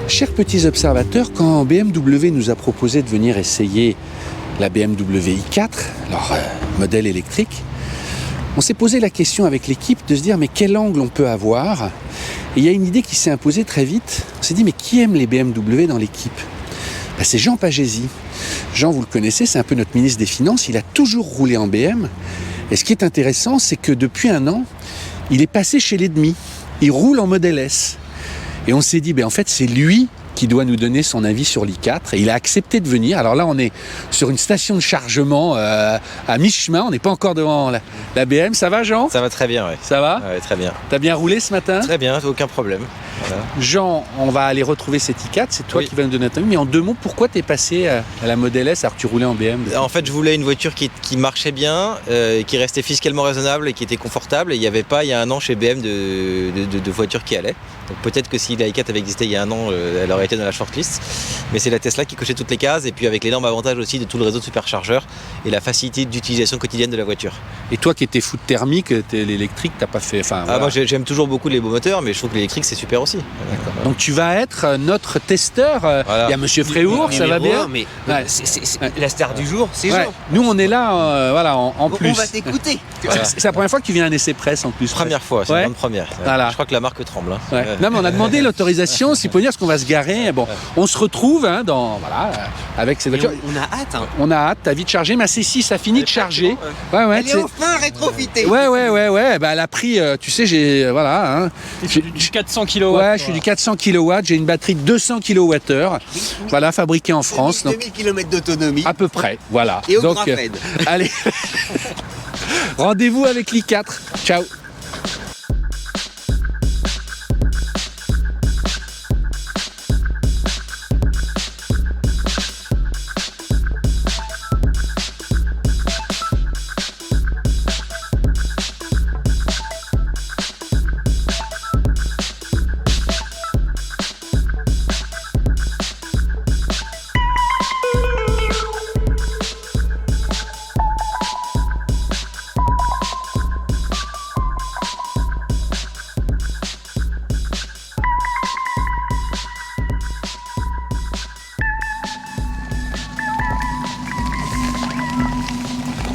Chers petits observateurs, quand BMW nous a proposé de venir essayer la BMW i4, leur modèle électrique, on s'est posé la question avec l'équipe de se dire mais quel angle on peut avoir. Et il y a une idée qui s'est imposée très vite. On s'est dit mais qui aime les BMW dans l'équipe? C'est Jean Pagési. Jean, vous le connaissez, c'est un peu notre ministre des Finances, il a toujours roulé en BM. Et ce qui est intéressant, c'est que depuis un an, il est passé chez l'ennemi. Il roule en modèle S. Et on s'est dit, en fait, c'est lui qui doit nous donner son avis sur l'i4. Et il a accepté de venir. Alors là, on est sur une station de chargement à mi-chemin. On n'est pas encore devant la BM. Ça va, Jean? Ça va très bien, oui. Ça va? Oui, très bien. T'as bien roulé ce matin? Très bien, aucun problème. Voilà. Jean, on va aller retrouver cette i4. C'est toi qui vas nous donner ton avis. Mais en deux mots, pourquoi t'es passé à la modèle S alors que tu roulais en BM? En fait, je voulais une voiture qui marchait bien, qui restait fiscalement raisonnable et qui était confortable. Et il n'y avait pas, il y a un an, chez BM de voitures qui allaient. Donc peut-être que si la i4 avait existé il y a un an, elle aurait été dans la shortlist. Mais c'est la Tesla qui cochait toutes les cases. Et puis avec l'énorme avantage aussi de tout le réseau de superchargeurs et la facilité d'utilisation quotidienne de la voiture. Et toi qui étais fou de thermique, l'électrique, t'as pas fait... Voilà. Moi j'aime toujours beaucoup les beaux moteurs, mais je trouve que l'électrique c'est super aussi. Voilà. Donc tu vas être notre testeur. Voilà. Il y a Monsieur Fréhour, ça va bien. Mais c'est la star du jour, c'est Jean. Nous on est là, en plus. On va t'écouter. Voilà. C'est la première fois que tu viens à un essai presse en plus. Première fois, c'est une grande première. Voilà. Je crois que la marque tremble. Hein. Ouais. Non mais on a demandé l'autorisation, s'il faut dire, parce qu'on va se garer. Bon, on se retrouve avec cette voiture. On a hâte. Hein. On a hâte. T'as vite chargé, ma C6 ça finit de charger. Elle est enfin rétrofitée. Ouais. Elle a pris, tu sais, j'ai du 400 kW. Ouais, je suis du 400 kW. J'ai une batterie de 200 kWh. Voilà, fabriquée en France. 2000 km d'autonomie. À peu près, voilà. Et au graphène. Allez, rendez-vous avec l'i4. Ciao.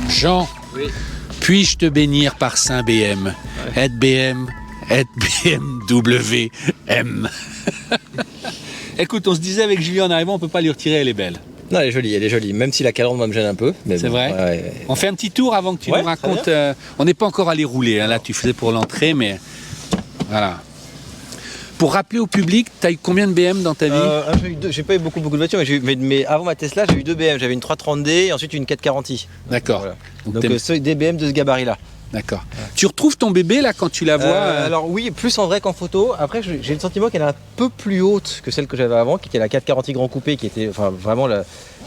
Jean, puis-je te bénir par Saint BM? Et BM, et BMW, M. Écoute, on se disait avec Julien en arrivant, on peut pas lui retirer, elle est belle. Non, elle est jolie, même si la calandre me gêne un peu. C'est vrai. Ouais. On fait un petit tour avant que tu nous racontes. On n'est pas encore allé rouler, hein, là tu faisais pour l'entrée, mais voilà. Pour rappeler au public, tu as eu combien de BM dans ta vie? J'ai pas eu beaucoup de voitures, mais avant ma Tesla, j'ai eu deux BM. J'avais une 330D et ensuite une 440i. D'accord. Voilà. Donc des BM de ce gabarit-là. D'accord. Ouais. Tu retrouves ton bébé là quand tu la vois Alors oui, plus en vrai qu'en photo. Après, j'ai le sentiment qu'elle est un peu plus haute que celle que j'avais avant, qui était la 440i Grand Coupé, qui était vraiment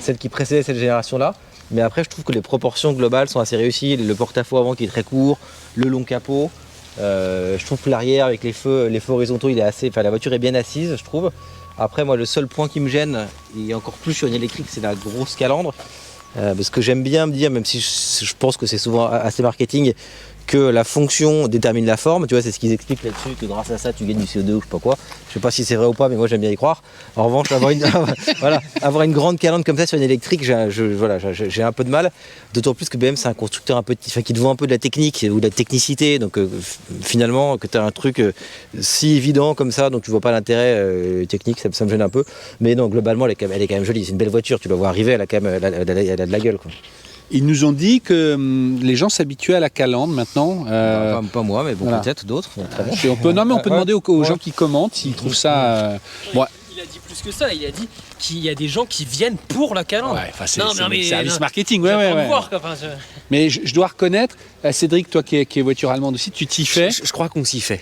celle qui précédait cette génération-là. Mais après, je trouve que les proportions globales sont assez réussies. Le porte-à-faux avant qui est très court, le long capot. Je trouve que l'arrière avec les feux horizontaux, la voiture est bien assise, je trouve. Après, moi, le seul point qui me gêne, et encore plus sur une électrique, c'est la grosse calandre. Parce que j'aime bien me dire, même si je pense que c'est souvent assez marketing, que la fonction détermine la forme. Tu vois, c'est ce qu'ils expliquent là-dessus, que grâce à ça, tu gagnes du CO2 ou je sais pas quoi. Je sais pas si c'est vrai ou pas, mais moi, j'aime bien y croire. En revanche, avoir une grande calandre comme ça sur une électrique, j'ai un peu de mal. D'autant plus que BM, c'est un constructeur qui te voit un peu de la technique ou de la technicité. Donc, finalement, que tu as un truc si évident comme ça, donc tu vois pas l'intérêt technique, ça me gêne un peu. Mais non, globalement, elle est quand même jolie. C'est une belle voiture. Tu la vois arriver, elle a quand même elle a de la gueule, quoi. Ils nous ont dit que les gens s'habituaient à la calandre maintenant. Pas moi, mais bon, voilà. Peut-être d'autres. On peut demander aux gens qui commentent s'ils trouvent ça. Il a dit plus que ça, il a dit qu'il y a des gens qui viennent pour la calandre. C'est service marketing. Mais je dois reconnaître, Cédric, toi qui es voiture allemande aussi, tu t'y fais. Je crois qu'on s'y fait.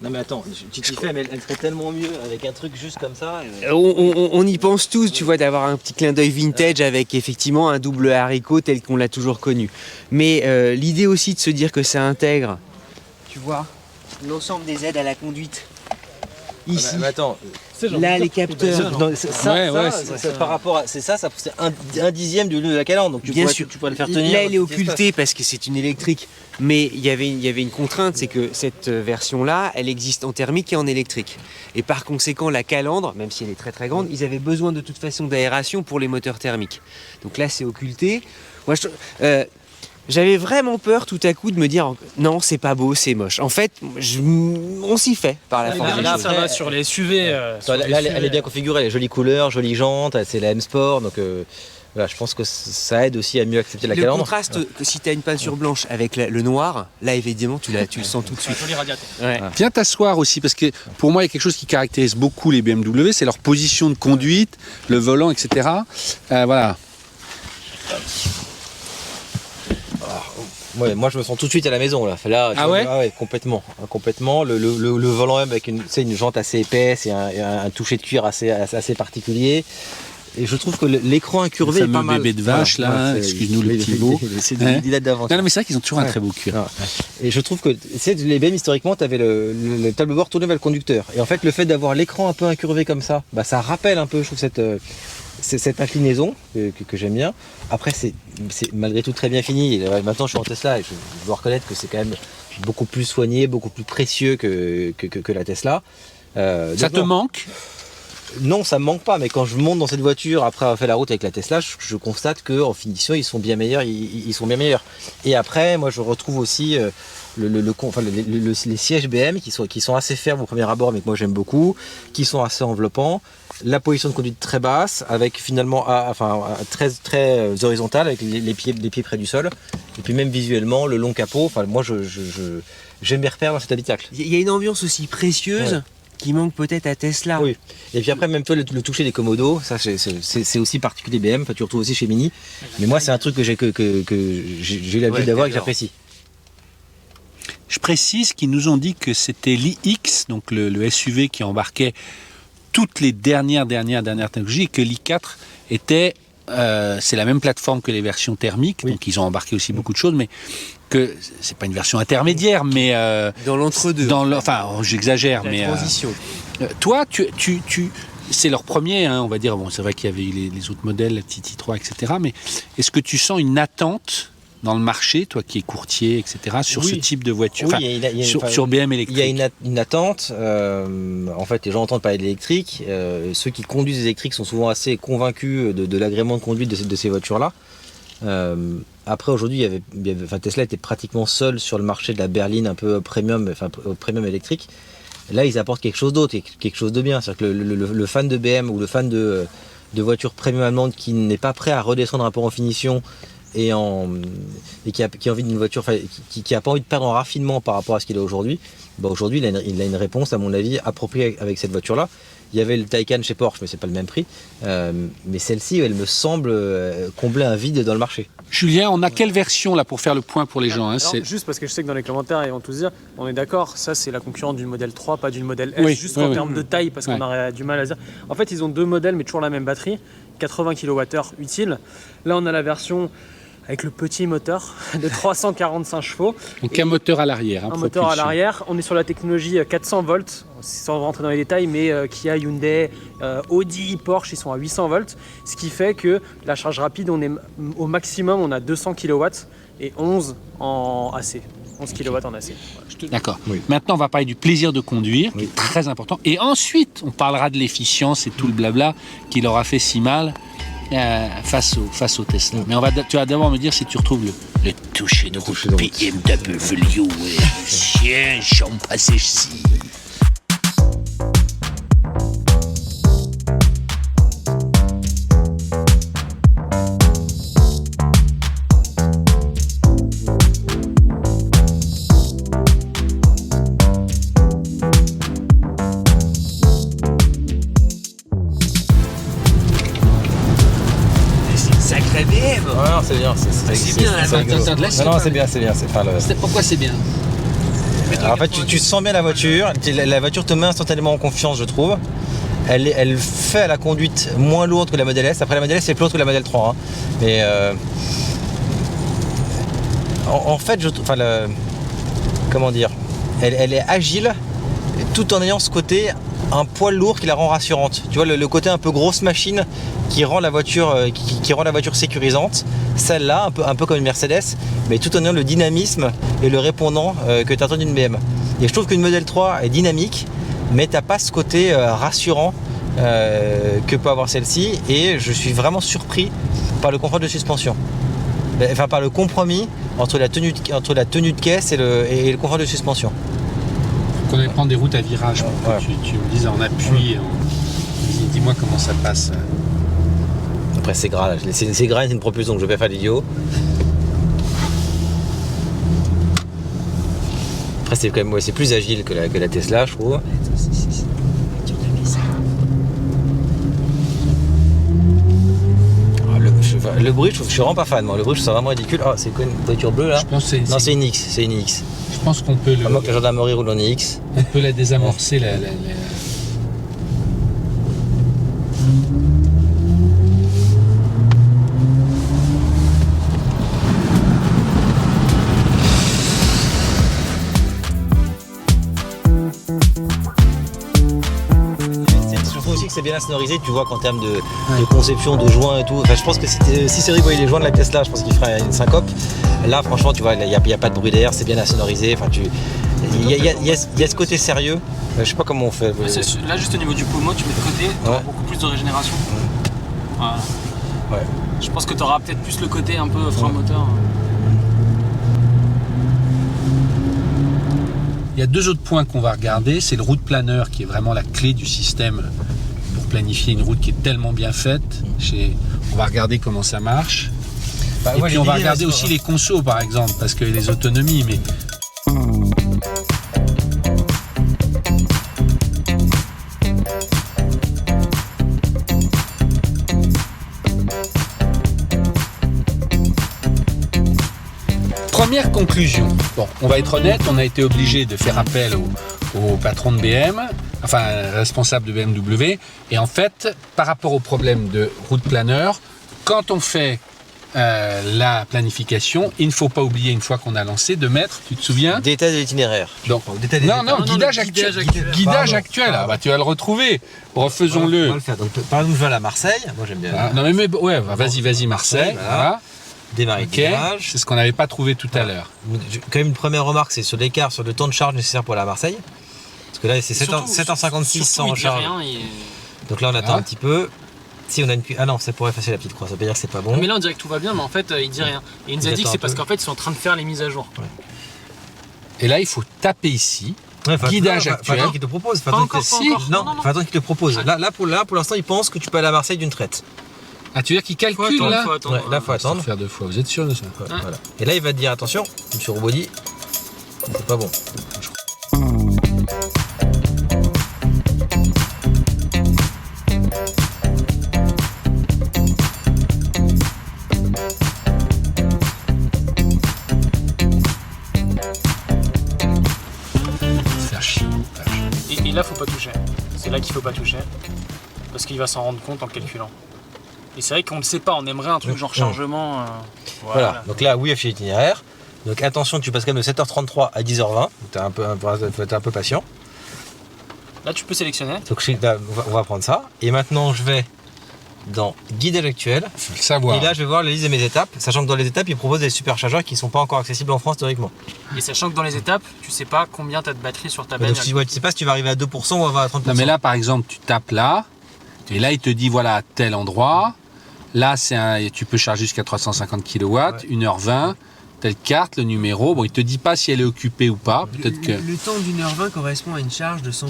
Non mais attends, tu t'y fais, mais elle serait tellement mieux avec un truc juste comme ça. On y pense tous, tu vois, d'avoir un petit clin d'œil vintage avec effectivement un double haricot tel qu'on l'a toujours connu. Mais l'idée aussi de se dire que ça intègre, tu vois, l'ensemble des aides à la conduite. Ici. Mais attends, là les capteurs. Par rapport à c'est un dixième du lieu de la calandre, donc tu pourrais le faire tenir. Là elle est occultée parce que c'est une électrique, mais il y avait une contrainte, c'est que cette version là elle existe en thermique et en électrique. Et par conséquent, la calandre, même si elle est très très grande, ils avaient besoin de toute façon d'aération pour les moteurs thermiques. Donc là, c'est occulté. Moi, j'avais vraiment peur tout à coup de me dire non, c'est pas beau, c'est moche. En fait, on s'y fait par la force des Là, choses. ça va sur les SUV. Là, elle est bien configurée, elle a jolie couleur, jolie jante, c'est la M-Sport, donc voilà, je pense que ça aide aussi à mieux accepter la Le calandre. contraste, que si tu as une peinture blanche avec le noir, là évidemment tu le sens tout de C'est un suite. joli radiateur. Ouais. Viens t'asseoir aussi, parce que pour moi, il y a quelque chose qui caractérise beaucoup les BMW, c'est leur position de conduite, le volant, etc. Voilà. Ouais, moi je me sens tout de suite à la maison là. Ah ouais complètement. Complètement. Le volant même avec une jante assez épaisse et un toucher de cuir assez particulier. Et je trouve que l'écran incurvé Le est pas fameux mal. bébé de vache, là, c'est- excuse-nous le il- petit mot. C'est Hein il date d'avance. Non, mais c'est vrai qu'ils ont toujours un Ouais. très beau cuir. Non. Et je trouve que les BM historiquement, tu avais le tableau de bord tourné vers le conducteur. Et en fait, le fait d'avoir l'écran un peu incurvé comme ça, bah, ça rappelle un peu, je trouve, cette inclinaison que j'aime bien. Après, c'est malgré tout très bien fini. Et maintenant, je suis en Tesla et je dois reconnaître que c'est quand même beaucoup plus soigné, beaucoup plus précieux que la Tesla. Ça te manque? Non, ça me manque pas, mais quand je monte dans cette voiture après avoir fait la route avec la Tesla, je constate qu'en finition, ils sont bien meilleurs. Ils sont bien meilleurs. Et après, moi, je retrouve aussi les sièges BM qui sont assez fermes au premier abord, mais que moi j'aime beaucoup, qui sont assez enveloppants. La position de conduite très basse, avec finalement très, très horizontale, avec les pieds près du sol. Et puis même visuellement, le long capot. Enfin, moi, j'aime mes repères dans cet habitacle. Il y a une ambiance aussi précieuse Ouais. qui manque peut-être à Tesla. Oui. Et puis après, même toi, le toucher des commodos, ça c'est aussi particulier BM. Enfin, tu retrouves aussi chez Mini. Mais moi, c'est un truc que j'ai eu l'habitude Ouais, d'avoir et que d'accord. j'apprécie. Je précise qu'ils nous ont dit que c'était l'iX, donc le SUV qui embarquait toutes les dernières technologies, et que l'i4 était, c'est la même plateforme que les versions thermiques, Oui. donc ils ont embarqué aussi beaucoup de choses, mais que c'est pas une version intermédiaire, mais Dans l'entre-deux. enfin, j'exagère, La mais transition. toi, c'est leur premier, hein, on va dire. Bon, c'est vrai qu'il y avait eu les autres modèles, la petite i3, etc. Mais est-ce que tu sens une attente dans le marché, toi qui es courtier, etc., sur Oui. ce type de voiture, Oui, enfin, il y a- sur, enfin, sur BM Il électrique? y a une attente. En fait, les gens entendent parler de l'électrique. Ceux qui conduisent des électriques sont souvent assez convaincus de l'agrément de conduite de ces voitures-là. Après, aujourd'hui, Tesla était pratiquement seul sur le marché de la berline un peu premium électrique. Là, ils apportent quelque chose d'autre, quelque chose de bien. C'est-à-dire que le fan de BM ou le fan de voitures premium allemandes qui n'est pas prêt à redescendre un peu en finition et qui a envie d'une voiture, qui a pas envie de perdre en raffinement par rapport à ce qu'il a aujourd'hui, bah aujourd'hui il a une réponse à mon avis appropriée avec cette voiture-là. Il y avait le Taycan chez Porsche, mais c'est pas le même prix. Mais celle-ci, elle me semble combler un vide dans le marché. Julien, on a quelle version là pour faire le point pour les gens, hein, Alors, juste parce que je sais que dans les commentaires ils vont tous dire, on est d'accord, ça c'est la concurrente du modèle 3, pas du modèle S, Oui, juste oui, en oui. termes de taille, parce qu'on aurait du mal à dire. En fait, ils ont deux modèles, mais toujours la même batterie, 80 kWh utile. Là, on a la version avec le petit moteur de 345 chevaux. Donc un moteur à l'arrière. hein, Un moteur à propulsion. l'arrière. On est sur la technologie 400 volts, sans rentrer dans les détails, mais Kia, Hyundai, Audi, Porsche, ils sont à 800 volts. Ce qui fait que la charge rapide, on est au maximum, on a 200 kW et 11 en AC. 11 kW en AC. D'accord. Oui. Maintenant, on va parler du plaisir de conduire, qui Oui. est très important. Et ensuite, on parlera de l'efficience et tout le blabla qui leur a fait si mal face au Tesla. Mais tu vas d'abord me dire si tu retrouves le toucher de route toucher de route. BMW. Chien, j'en passe ici. C'est une sacrée BM. Non, c'est bien. C'est bien, attends, rigolo. attends, laisse- Non, c'est bien. Pourquoi c'est bien? En fait, tu sens bien la voiture. La voiture te met instantanément en confiance, je trouve. Elle fait à la conduite moins lourde que la Model S. Après, la Model S, c'est plus lourde que la Model 3. hein. Mais en fait, comment dire, elle est agile tout en ayant ce côté un poil lourd qui la rend rassurante. Tu vois, le côté un peu grosse machine qui rend la voiture, qui rend la voiture sécurisante. Celle-là, un peu comme une Mercedes, mais tout en ayant le dynamisme et le répondant que tu attends d'une BM. Et je trouve qu'une Model 3 est dynamique, mais t'as pas ce côté rassurant que peut avoir celle-ci, et je suis vraiment surpris par le confort de suspension. Enfin, par le compromis entre la tenue de caisse et le confort de suspension. Qu'on allait prendre des routes à virage, pour que tu me dises en appui, dis-moi comment ça passe. Après c'est gras, là. C'est gras, c'est une propulsion, donc je vais pas faire l'idiot. Après c'est quand même c'est plus agile que la Tesla, je trouve. Le bruit, je suis vraiment pas fan, moi. Le bruit, je trouve ça vraiment ridicule. Ah, c'est quoi une voiture bleue là? Je pense que Non, c'est une X. C'est une X. Je pense qu'on peut À moins que la gendarmerie roule en X. on peut la désamorcer. Je trouve aussi que c'est bien sonorisé, tu vois qu'en termes de conception, de joints et tout. Enfin, je pense que si Cédric voyait les joints de la Tesla, je pense qu'il ferait une syncope. Là, franchement, tu vois, il n'y a pas de bruit d'air, c'est bien sonorisé. Enfin, il y a ce côté sérieux. Je sais pas comment on fait. Là, juste au niveau du pommeau, tu mets de côté, tu auras beaucoup plus de régénération. Voilà. Ouais. Je pense que tu auras peut-être plus le côté un peu frein moteur. Il y a deux autres points qu'on va regarder. C'est le route planeur qui est vraiment la clé du système pour planifier une route qui est tellement bien faite. On va regarder comment ça marche. Et puis on va regarder aussi les consos par exemple, parce que les autonomies. Mais première conclusion. Bon, on va être honnête, on a été obligé de faire appel au patron de BM, enfin responsable de BMW. Et en fait, par rapport au problème de route planeur, quand on fait la planification, il ne faut pas oublier, une fois qu'on a lancé, de mettre, tu te souviens? Détail de l'itinéraire. Donc, non, guidage actuel. Guidage actuel, bah, tu vas le retrouver. Refaisons-le. On va le faire. Donc, par exemple, je vais à Marseille. Moi, j'aime bien. Ah, non, mais ouais, vas-y, Marseille. Voilà. Démarrer Okay. C'est ce qu'on n'avait pas trouvé tout à l'heure. Quand même, une première remarque, c'est sur l'écart, sur le temps de charge nécessaire pour aller à Marseille. Parce que là, c'est 7h56 sans charge. Donc là, on attend un petit peu. Si on a une ah non, c'est pour effacer la petite croix, ça veut dire que c'est pas bon. Mais là on dirait que tout va bien, mais en fait il dit rien. Et il nous a dit que c'est parce qu'en fait ils sont en train de faire les mises à jour. Ouais. Et là il faut taper ici. Guidage actuel. Faut qu'il te propose. Pas encore. Non, faut attendre qu'il te propose. Là pour l'instant il pense que tu peux aller à Marseille d'une traite. Ah, tu veux dire qu'il calcule là? Faut attendre. Ouais, là faut attendre. Faire deux fois, vous êtes sûr de ça? Voilà. Et là il va te dire attention, monsieur Robody, c'est pas bon. Et là faut pas toucher. C'est là qu'il faut pas toucher. Parce qu'il va s'en rendre compte en calculant. Et c'est vrai qu'on ne sait pas, on aimerait un truc genre chargement. Voilà. Donc là, oui, affiché l'itinéraire. Donc attention, tu passes quand même de 7h33 à 10h20. Donc faut être un peu patient. Là, tu peux sélectionner. Donc là, on va prendre ça. Et maintenant, je vais dans guidage actuel. Faut le savoir. Et là, je vais voir la liste de mes étapes. Sachant que dans les étapes, ils proposent des superchargeurs qui ne sont pas encore accessibles en France théoriquement. Et sachant que dans les étapes, tu sais pas combien tu as de batterie sur ta Donc bagnole. tu sais pas si tu vas arriver à 2% ou à 30%. Non, mais là par exemple, tu tapes là. Et là, il te dit voilà, à tel endroit. Là, tu peux charger jusqu'à 350 kW, 1h20. Telle carte, le numéro. Bon, il te dit pas si elle est occupée ou pas. Peut-être que. Le temps d'1h20 correspond à une charge de 100%.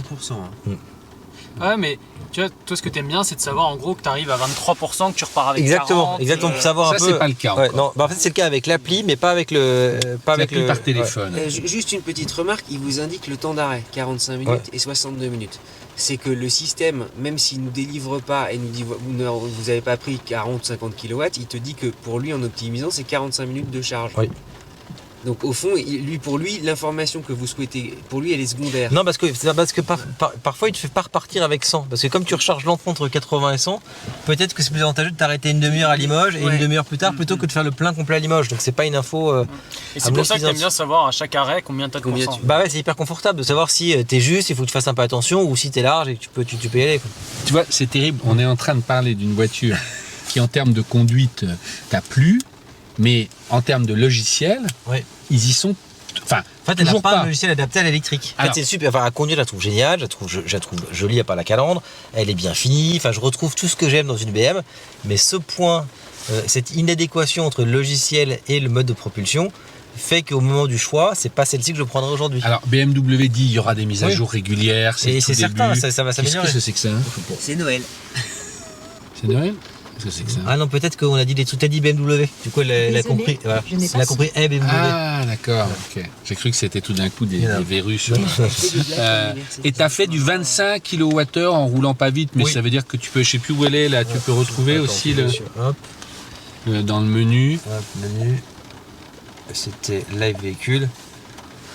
Ouais, mais tu vois, toi, ce que t'aimes bien, c'est de savoir en gros que tu arrives à 23%, que tu repars avec Exactement, 40, pour savoir ça, un peu. c'est pas le cas. Ouais, encore. non, bah en fait, c'est le cas avec l'appli, mais pas avec le. L'appli par téléphone. Juste une petite remarque, il vous indique le temps d'arrêt, 45 minutes et 62 minutes. C'est que le système, même s'il ne nous délivre pas et nous dit vous n'avez pas pris 40-50 kW, il te dit que pour lui, en optimisant, c'est 45 minutes de charge. Oui. Donc au fond, pour lui, l'information que vous souhaitez, pour lui, elle est secondaire. Non, parce que parfois il te fait pas repartir avec 100. Parce que comme tu recharges lentement entre 80 et 100, peut-être que c'est plus avantageux de t'arrêter une demi-heure à Limoges et une demi-heure plus tard plutôt que de faire le plein complet à Limoges. Donc c'est pas une info. Et c'est pour ça que t'aimes bien savoir à chaque arrêt combien t'as de pourcents. Bah ouais, c'est hyper confortable de savoir si t'es juste, il faut que tu fasses un peu attention, ou si t'es large et que tu peux y aller. Quoi. Tu vois, c'est terrible. On est en train de parler d'une voiture qui, en termes de conduite, t'a plu, mais en termes de logiciel, ils y sont. Enfin, En fait, elle n'a Toujours pas pas. un logiciel adapté à l'électrique. En fait, Alors- c'est super. Enfin, à conduire, je la trouve géniale, je la trouve jolie à part la calandre. Elle est bien finie. Enfin, je retrouve tout ce que j'aime dans une BM. Mais ce point, cette inadéquation entre le logiciel et le mode de propulsion, fait qu'au moment du choix, c'est pas celle-ci que je prendrai aujourd'hui. Alors BMW dit il y aura des mises à Oui. jour régulières, c'est Et le tout c'est certain, début. ça va Qu'est-ce s'améliorer. que c'est que ça hein C'est Noël. C'est Noël Qu'est-ce que c'est que ça Ah non, peut-être qu'on a dit des trucs. T'as dit BMW. Du coup, elle a Désolée, compris. Voilà. je n'ai Elle a pas compris BMW. Ah d'accord, ok. J'ai cru que c'était tout d'un coup des Non. verrues sur... et t'as fait du 25 kWh en roulant pas vite, mais Oui. ça veut dire que tu peux, je sais plus où elle est là, tu peux retrouver Attends, aussi le, Hop, dans le menu. hop, menu. C'était live véhicule.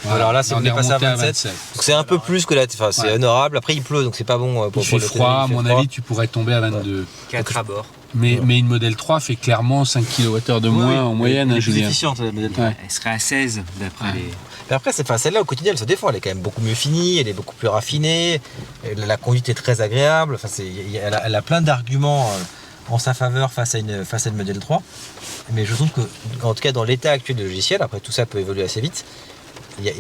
Voilà. Alors là, c'est on on est est passé à remonté 27. Donc c'est un peu plus que là. Enfin, c'est Ouais. honorable. Après, il pleut, donc c'est pas bon Il pour fait le froid, à télé, il fait mon froid. avis, tu pourrais tomber à 22. 4 à bord. Mais une modèle 3 fait clairement 5 kWh de moins en moyenne, Elle hein, est plus Julien. efficiente, la modèle 3. Ouais. Elle serait à 16 d'après Ouais. les. Mais après, celle-là, au quotidien, elle se défend. Elle est quand même beaucoup mieux finie, elle est beaucoup plus raffinée, la conduite est très agréable. Enfin, elle a plein d'arguments en sa faveur face à une modèle 3. Mais je trouve que, en tout cas, dans l'état actuel du logiciel, après tout ça peut évoluer assez vite,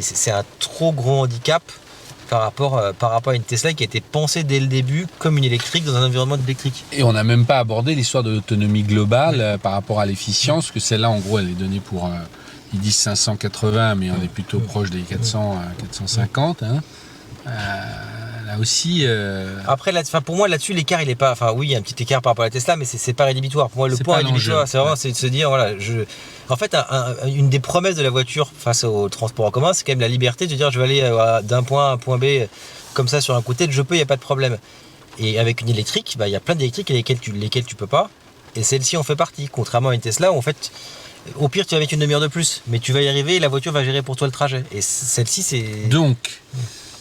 c'est un trop gros handicap par rapport à une Tesla qui a été pensée dès le début comme une électrique dans un environnement électrique. Et on n'a même pas abordé l'histoire de l'autonomie globale par rapport à l'efficience, parce que celle-là, en gros, elle est donnée pour, ils disent 580, mais on est plutôt proche des 400, 450. Hein. Là aussi, Après, pour moi, là-dessus, l'écart, il est pas. Enfin, oui, il y a un petit écart par rapport à la Tesla, mais c'est pas rédhibitoire. Pour moi, le C'est point pas rédhibitoire, l'enjeu. c'est vraiment Ouais. c'est de se dire, voilà, en fait, une des promesses de la voiture face au transport en commun, c'est quand même la liberté de dire, je vais aller d'un point A à un point B comme ça sur un côté, je peux, il n'y a pas de problème. Et avec une électrique, il y a plein d'électriques lesquelles tu peux pas. Et celle-ci en fait partie. Contrairement à une Tesla où en fait, au pire, tu vas mettre une demi-heure de plus, mais tu vas y arriver et la voiture va gérer pour toi le trajet. Et celle-ci, c'est. donc,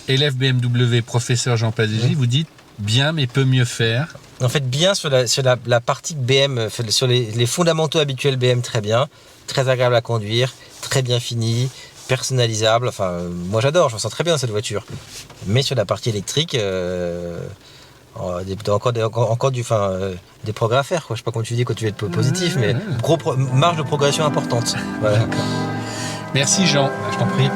élève BMW, professeur Jean Padégy, vous dites bien, mais peut mieux faire. En fait, bien sur la partie BM, sur les fondamentaux habituels BM, très bien. Très agréable à conduire, très bien fini, personnalisable. Enfin, moi j'adore, je me sens très bien dans cette voiture. Mais sur la partie électrique, encore des progrès à faire. Quoi. Je sais pas comment tu dis quand tu veux être positif, mais marge de progression importante. Voilà. Merci Jean. Je t'en prie.